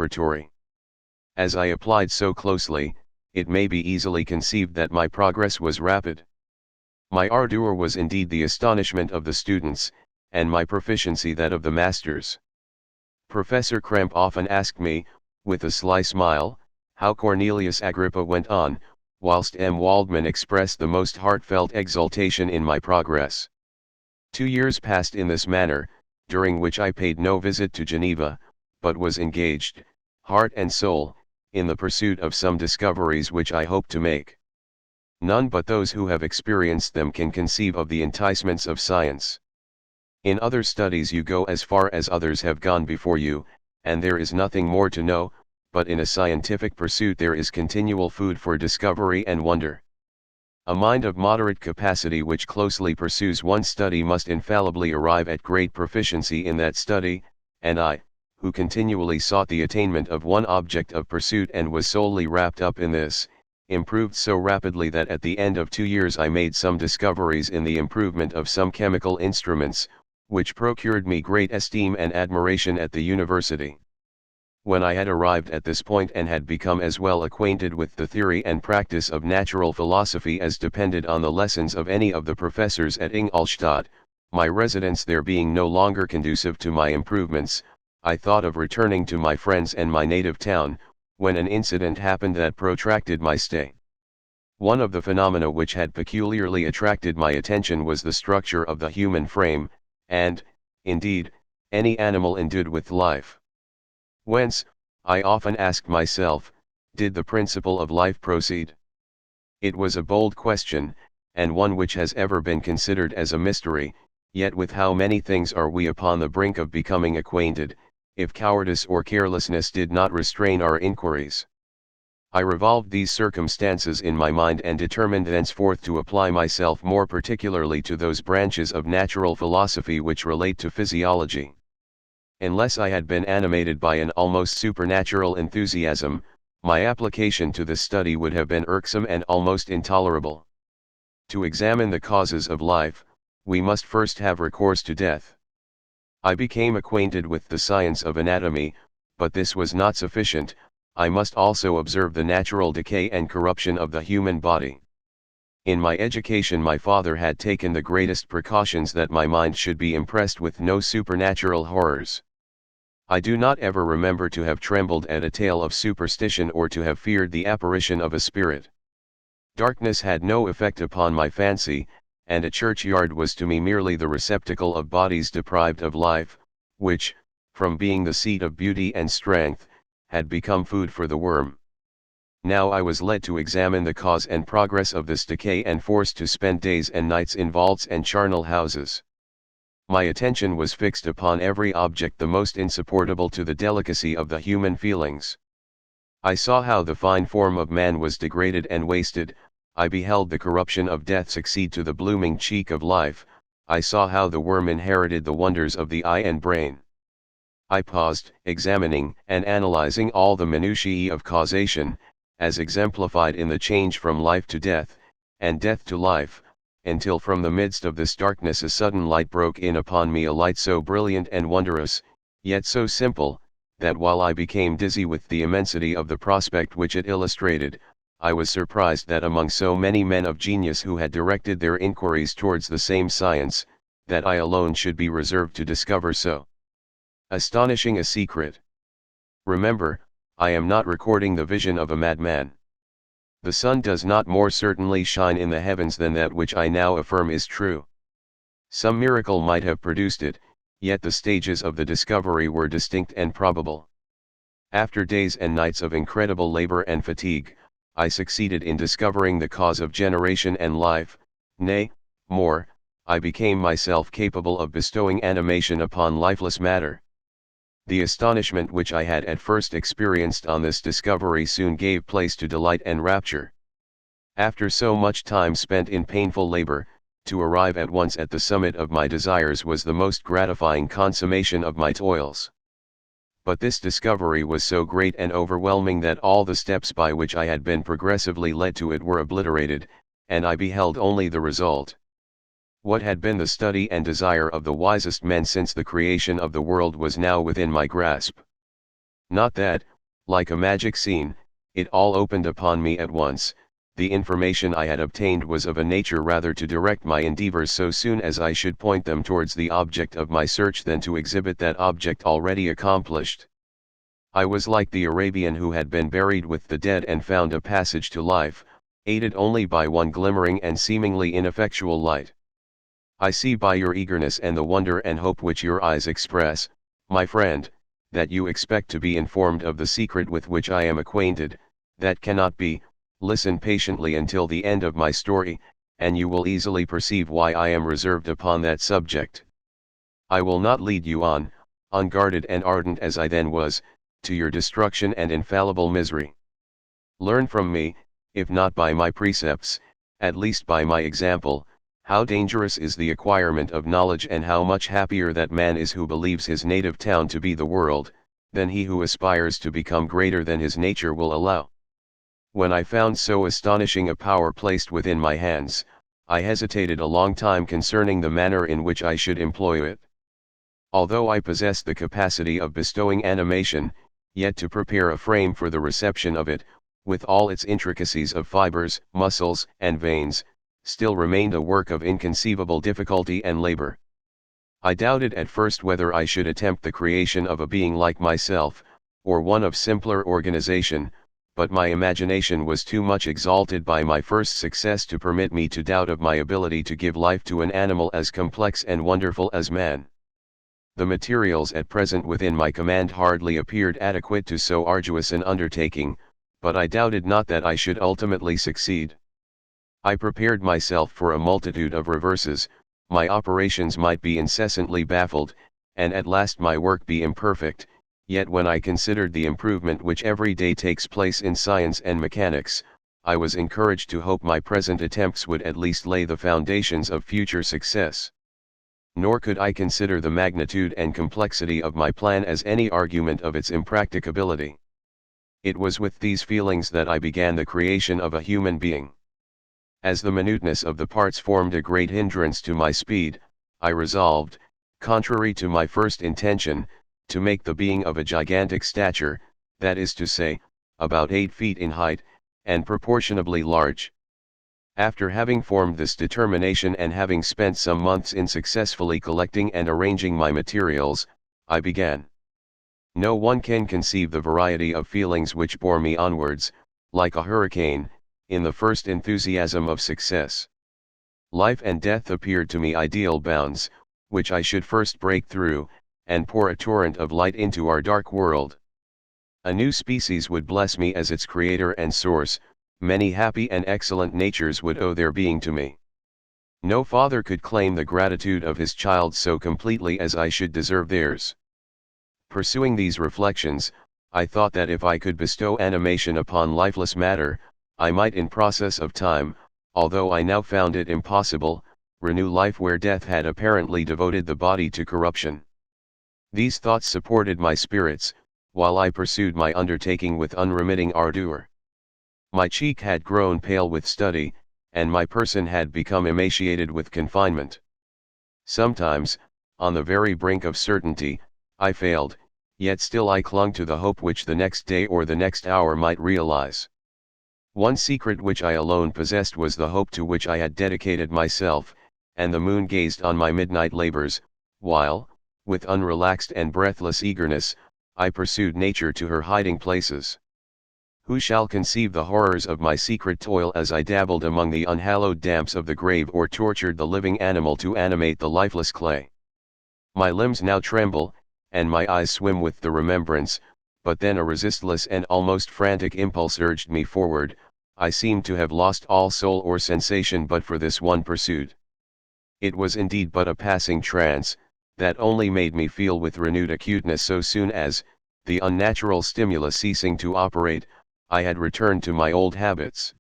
laboratory. As I applied so closely, it may be easily conceived that my progress was rapid. My ardor was indeed the astonishment of the students, and my proficiency that of the masters. Professor Kramp often asked me, with a sly smile, how Cornelius Agrippa went on, whilst M. Waldman expressed the most heartfelt exultation in my progress. 2 years passed in this manner, during which I paid no visit to Geneva, but was engaged, heart and soul, in the pursuit of some discoveries which I hope to make. None but those who have experienced them can conceive of the enticements of science. In other studies you go as far as others have gone before you, and there is nothing more to know, but in a scientific pursuit there is continual food for discovery and wonder. A mind of moderate capacity which closely pursues one study must infallibly arrive at great proficiency in that study, and I, who continually sought the attainment of one object of pursuit and was solely wrapped up in this, improved so rapidly that at the end of 2 years I made some discoveries in the improvement of some chemical instruments, which procured me great esteem and admiration at the university. When I had arrived at this point and had become as well acquainted with the theory and practice of natural philosophy as depended on the lessons of any of the professors at Ingolstadt, my residence there being no longer conducive to my improvements, I thought of returning to my friends and my native town, when an incident happened that protracted my stay. One of the phenomena which had peculiarly attracted my attention was the structure of the human frame, and, indeed, any animal endued with life. Whence, I often asked myself, did the principle of life proceed? It was a bold question, and one which has ever been considered as a mystery, yet with how many things are we upon the brink of becoming acquainted, if cowardice or carelessness did not restrain our inquiries. I revolved these circumstances in my mind and determined thenceforth to apply myself more particularly to those branches of natural philosophy which relate to physiology. Unless I had been animated by an almost supernatural enthusiasm, my application to this study would have been irksome and almost intolerable. To examine the causes of life, we must first have recourse to death. I became acquainted with the science of anatomy, but this was not sufficient. I must also observe the natural decay and corruption of the human body. In my education my father had taken the greatest precautions that my mind should be impressed with no supernatural horrors. I do not ever remember to have trembled at a tale of superstition or to have feared the apparition of a spirit. Darkness had no effect upon my fancy, and a churchyard was to me merely the receptacle of bodies deprived of life, which, from being the seat of beauty and strength, had become food for the worm. Now I was led to examine the cause and progress of this decay and forced to spend days and nights in vaults and charnel houses. My attention was fixed upon every object the most insupportable to the delicacy of the human feelings. I saw how the fine form of man was degraded and wasted, I beheld the corruption of death succeed to the blooming cheek of life, I saw how the worm inherited the wonders of the eye and brain. I paused, examining and analyzing all the minutiae of causation, as exemplified in the change from life to death, and death to life, until from the midst of this darkness a sudden light broke in upon me, a light so brilliant and wondrous, yet so simple, that while I became dizzy with the immensity of the prospect which it illustrated, I was surprised that among so many men of genius who had directed their inquiries towards the same science, that I alone should be reserved to discover so astonishing a secret. Remember, I am not recording the vision of a madman. The sun does not more certainly shine in the heavens than that which I now affirm is true. Some miracle might have produced it, yet the stages of the discovery were distinct and probable. After days and nights of incredible labor and fatigue, I succeeded in discovering the cause of generation and life, nay, more, I became myself capable of bestowing animation upon lifeless matter. The astonishment which I had at first experienced on this discovery soon gave place to delight and rapture. After so much time spent in painful labor, to arrive at once at the summit of my desires was the most gratifying consummation of my toils. But this discovery was so great and overwhelming that all the steps by which I had been progressively led to it were obliterated, and I beheld only the result. What had been the study and desire of the wisest men since the creation of the world was now within my grasp. Not that, like a magic scene, it all opened upon me at once. The information I had obtained was of a nature rather to direct my endeavors so soon as I should point them towards the object of my search than to exhibit that object already accomplished. I was like the Arabian who had been buried with the dead and found a passage to life, aided only by one glimmering and seemingly ineffectual light. I see by your eagerness and the wonder and hope which your eyes express, my friend, that you expect to be informed of the secret with which I am acquainted. That cannot be. Listen patiently until the end of my story, and you will easily perceive why I am reserved upon that subject. I will not lead you on, unguarded and ardent as I then was, to your destruction and infallible misery. Learn from me, if not by my precepts, at least by my example, how dangerous is the acquirement of knowledge, and how much happier that man is who believes his native town to be the world, than he who aspires to become greater than his nature will allow. When I found so astonishing a power placed within my hands, I hesitated a long time concerning the manner in which I should employ it. Although I possessed the capacity of bestowing animation, yet to prepare a frame for the reception of it, with all its intricacies of fibers, muscles, and veins, still remained a work of inconceivable difficulty and labor. I doubted at first whether I should attempt the creation of a being like myself, or one of simpler organization, but my imagination was too much exalted by my first success to permit me to doubt of my ability to give life to an animal as complex and wonderful as man. The materials at present within my command hardly appeared adequate to so arduous an undertaking, but I doubted not that I should ultimately succeed. I prepared myself for a multitude of reverses. My operations might be incessantly baffled, and at last my work be imperfect. Yet when I considered the improvement which every day takes place in science and mechanics, I was encouraged to hope my present attempts would at least lay the foundations of future success. Nor could I consider the magnitude and complexity of my plan as any argument of its impracticability. It was with these feelings that I began the creation of a human being. As the minuteness of the parts formed a great hindrance to my speed, I resolved, contrary to my first intention, to make the being of a gigantic stature, that is to say, about 8 feet in height, and proportionably large. After having formed this determination and having spent some months in successfully collecting and arranging my materials, I began. No one can conceive the variety of feelings which bore me onwards, like a hurricane, in the first enthusiasm of success. Life and death appeared to me ideal bounds, which I should first break through, and pour a torrent of light into our dark world. A new species would bless me as its creator and source. Many happy and excellent natures would owe their being to me. No father could claim the gratitude of his child so completely as I should deserve theirs. Pursuing these reflections, I thought that if I could bestow animation upon lifeless matter, I might in process of time, although I now found it impossible, renew life where death had apparently devoted the body to corruption. These thoughts supported my spirits, while I pursued my undertaking with unremitting ardor. My cheek had grown pale with study, and my person had become emaciated with confinement. Sometimes, on the very brink of certainty, I failed, yet still I clung to the hope which the next day or the next hour might realize. One secret which I alone possessed was the hope to which I had dedicated myself, and the moon gazed on my midnight labors, while, with unrelaxed and breathless eagerness, I pursued nature to her hiding places. Who shall conceive the horrors of my secret toil as I dabbled among the unhallowed damps of the grave or tortured the living animal to animate the lifeless clay? My limbs now tremble, and my eyes swim with the remembrance, but then a resistless and almost frantic impulse urged me forward. I seemed to have lost all soul or sensation but for this one pursuit. It was indeed but a passing trance, that only made me feel with renewed acuteness so soon as, the unnatural stimulus ceasing to operate, I had returned to my old habits.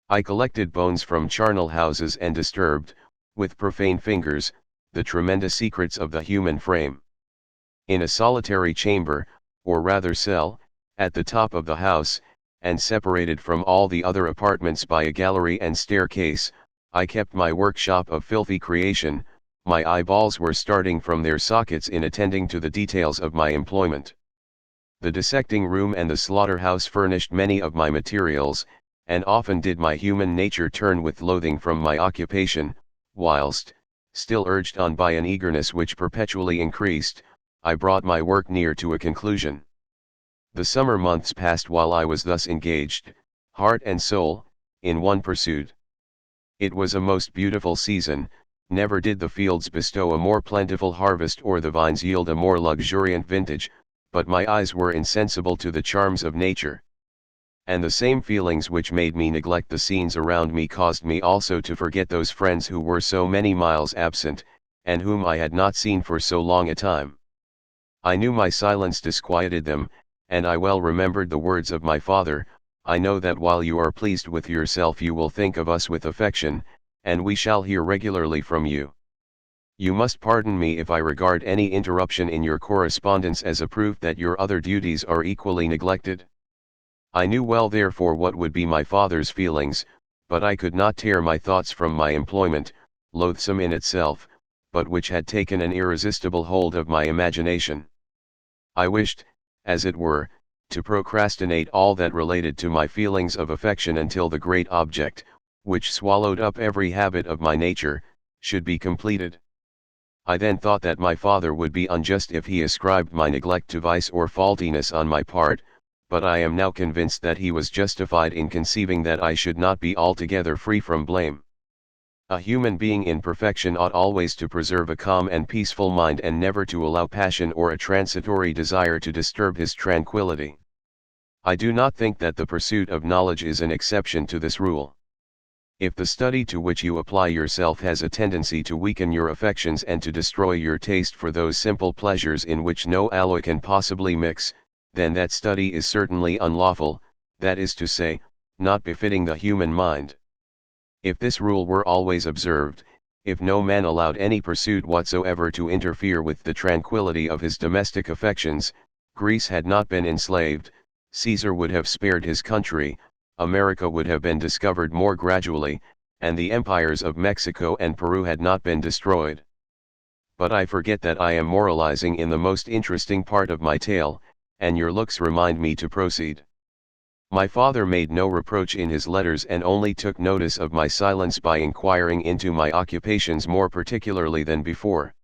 I collected bones from charnel houses and disturbed, with profane fingers, the tremendous secrets of the human frame. In a solitary chamber, or rather cell, at the top of the house, and separated from all the other apartments by a gallery and staircase, I kept my workshop of filthy creation. My eyeballs were starting from their sockets in attending to the details of my employment. The dissecting room and the slaughterhouse furnished many of my materials, and often did my human nature turn with loathing from my occupation, whilst, still urged on by an eagerness which perpetually increased, I brought my work near to a conclusion. The summer months passed while I was thus engaged, heart and soul, in one pursuit. It was a most beautiful season, never did the fields bestow a more plentiful harvest or the vines yield a more luxuriant vintage, but my eyes were insensible to the charms of nature. And the same feelings which made me neglect the scenes around me caused me also to forget those friends who were so many miles absent, and whom I had not seen for so long a time. I knew my silence disquieted them, and I well remembered the words of my father, "I know that while you are pleased with yourself you will think of us with affection, and we shall hear regularly from you. You must pardon me if I regard any interruption in your correspondence as a proof that your other duties are equally neglected." I knew well therefore what would be my father's feelings, but I could not tear my thoughts from my employment, loathsome in itself, but which had taken an irresistible hold of my imagination. I wished, as it were, to procrastinate all that related to my feelings of affection until the great object, which swallowed up every habit of my nature, should be completed. I then thought that my father would be unjust if he ascribed my neglect to vice or faultiness on my part, but I am now convinced that he was justified in conceiving that I should not be altogether free from blame. A human being in perfection ought always to preserve a calm and peaceful mind and never to allow passion or a transitory desire to disturb his tranquility. I do not think that the pursuit of knowledge is an exception to this rule. If the study to which you apply yourself has a tendency to weaken your affections and to destroy your taste for those simple pleasures in which no alloy can possibly mix, then that study is certainly unlawful, that is to say, not befitting the human mind. If this rule were always observed, if no man allowed any pursuit whatsoever to interfere with the tranquility of his domestic affections, Greece had not been enslaved, Caesar would have spared his country, America would have been discovered more gradually, and the empires of Mexico and Peru had not been destroyed. But I forget that I am moralizing in the most interesting part of my tale, and your looks remind me to proceed. My father made no reproach in his letters and only took notice of my silence by inquiring into my occupations more particularly than before.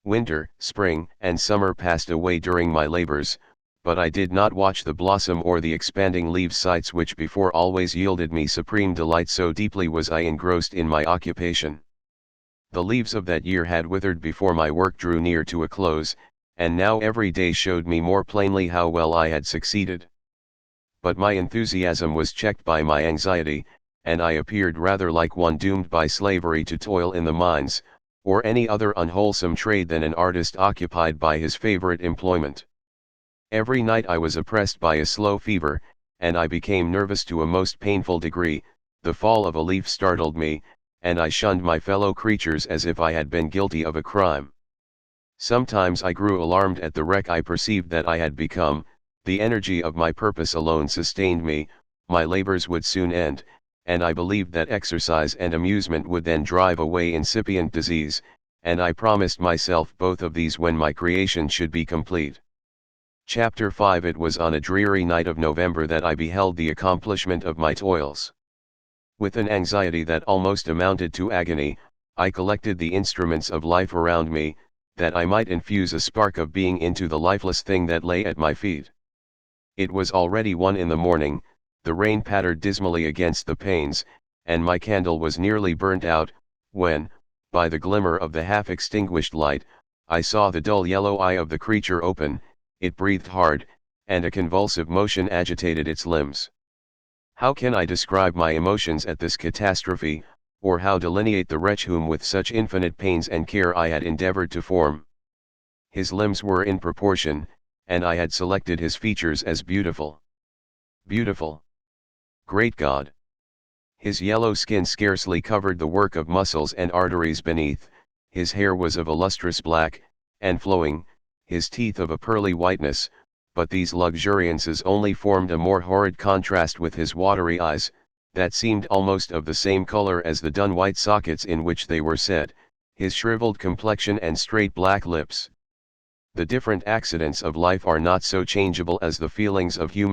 Winter, spring, and summer passed away during my labors, but I did not watch the blossom or the expanding leaf sights which before always yielded me supreme delight, so deeply was I engrossed in my occupation. The leaves of that year had withered before my work drew near to a close, and now every day showed me more plainly how well I had succeeded. But my enthusiasm was checked by my anxiety, and I appeared rather like one doomed by slavery to toil in the mines, or any other unwholesome trade than an artist occupied by his favorite employment. Every night I was oppressed by a slow fever, and I became nervous to a most painful degree. The fall of a leaf startled me, and I shunned my fellow creatures as if I had been guilty of a crime. Sometimes I grew alarmed at the wreck I perceived that I had become. The energy of my purpose alone sustained me, my labors would soon end, and I believed that exercise and amusement would then drive away incipient disease, and I promised myself both of these when my creation should be complete. Chapter 5. It was on a dreary night of November that I beheld the accomplishment of my toils. With an anxiety that almost amounted to agony, I collected the instruments of life around me, that I might infuse a spark of being into the lifeless thing that lay at my feet. It was already 1 in the morning, the rain pattered dismally against the panes, and my candle was nearly burnt out, when, by the glimmer of the half-extinguished light, I saw the dull yellow eye of the creature open. It breathed hard, and a convulsive motion agitated its limbs. How can I describe my emotions at this catastrophe, or how delineate the wretch whom with such infinite pains and care I had endeavored to form? His limbs were in proportion, and I had selected his features as beautiful. Beautiful! Great God! His yellow skin scarcely covered the work of muscles and arteries beneath, his hair was of a lustrous black, and flowing, his teeth of a pearly whiteness, but these luxuriances only formed a more horrid contrast with his watery eyes, that seemed almost of the same color as the dun white sockets in which they were set, his shriveled complexion and straight black lips. The different accidents of life are not so changeable as the feelings of human